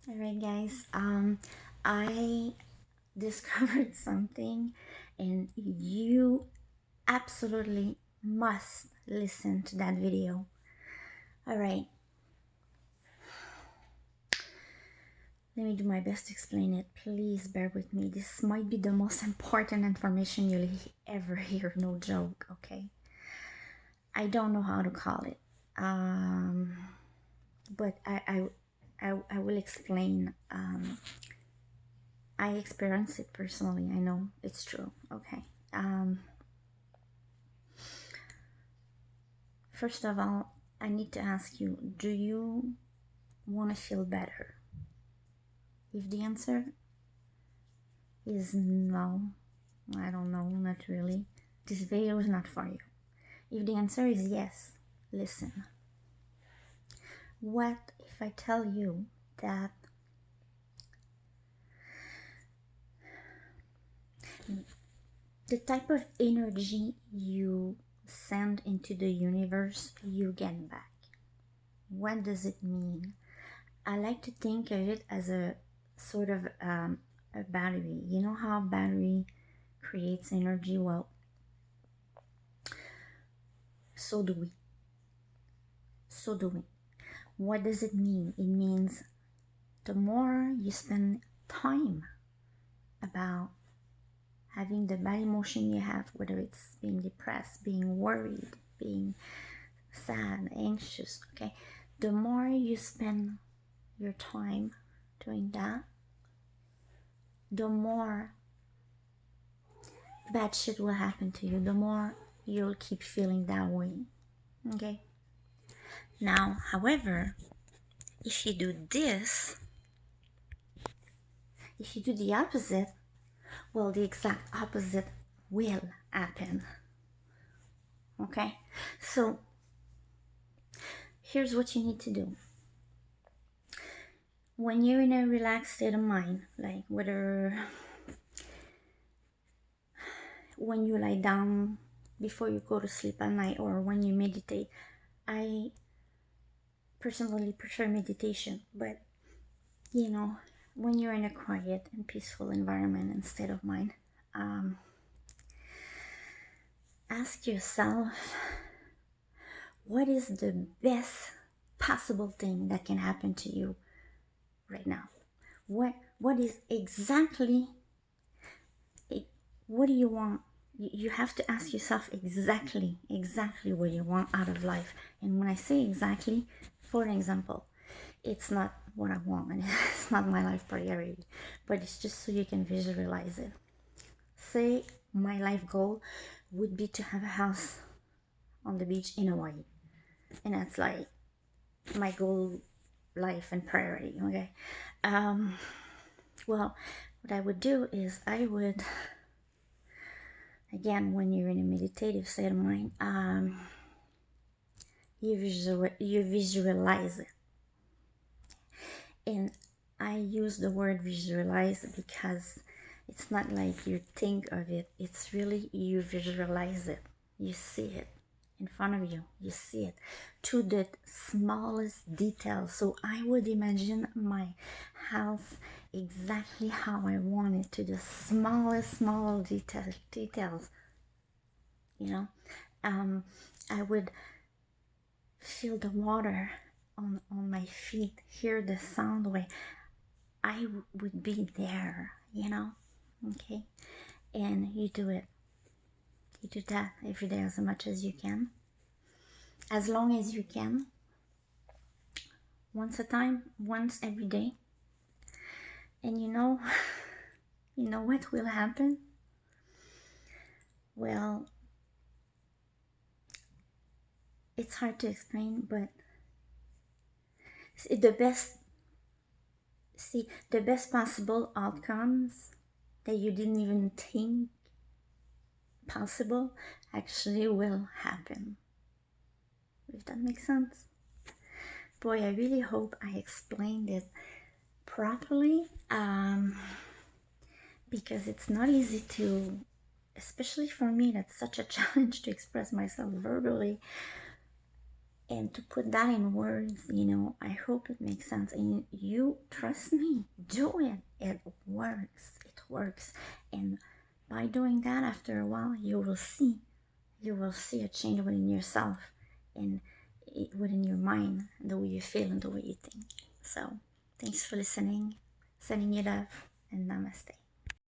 All right, guys. I discovered something, and you absolutely must listen to that video. All right, let me do my best to explain it. Please bear with me. This might be the most important information you'll ever hear. No joke. Okay. I don't know how to call it. Um, but I will explain. I experienced it personally. I know it's true. Okay. First of all, I need to ask you, do you want to feel better? If the answer is no, I don't know, not really, this video is not for you. If the answer is yes, listen. What if I tell you that the type of energy you send into the universe, you get back? What does it mean? I like to think of it as a sort of a battery. You know how battery creates energy? Well, so do we. So do we. What does it mean? It means the more you spend time about having the bad emotion you have, whether it's being depressed, being worried, being sad, anxious, okay, the more you spend your time doing that, the more bad shit will happen to you, the more you'll keep feeling that way. Okay? Now, however, if you do this, if you do the opposite, well, the exact opposite will happen. Okay? So, here's what you need to do. When you're in a relaxed state of mind, like whether when you lie down before you go to sleep at night or when you meditate, I personally prefer meditation, but you know, when you're in a quiet and peaceful environment and state of mind, ask yourself, what is the best possible thing that can happen to you right now? What is exactly, what do you want? You have to ask yourself exactly what you want out of life. And when I say exactly, for example, it's not what I want and it's not my life priority, but it's just so you can visualize it. Say my life goal would be to have a house on the beach in Hawaii, and that's like my goal, life and priority. Okay. Well, what I would do is I would, again, when you're in a meditative state of mind, you visualize it. And I use the word visualize because it's not like you think of it, it's really you visualize it. You see it in front of you, you see it to the smallest detail. So I would imagine my house exactly how I want it, to the smallest details, you know. I would feel the water on my feet, hear the sound wave. I would be there, you know. Okay. And you do it. You do that every day as much as you can, as long as you can, once a time, once every day. And you know you know what will happen? Well, it's hard to explain, but the best the best possible outcomes that you didn't even think possible actually will happen. If that makes sense. Boy, I really hope I explained it properly, because it's not easy to, especially for me, that's such a challenge to express myself verbally. And to put that in words, you know, I hope it makes sense. And you trust me, do it. It works. It works. And by doing that, after a while, you will see a change within yourself and within your mind, the way you feel and the way you think. So thanks for listening. Sending you love and namaste.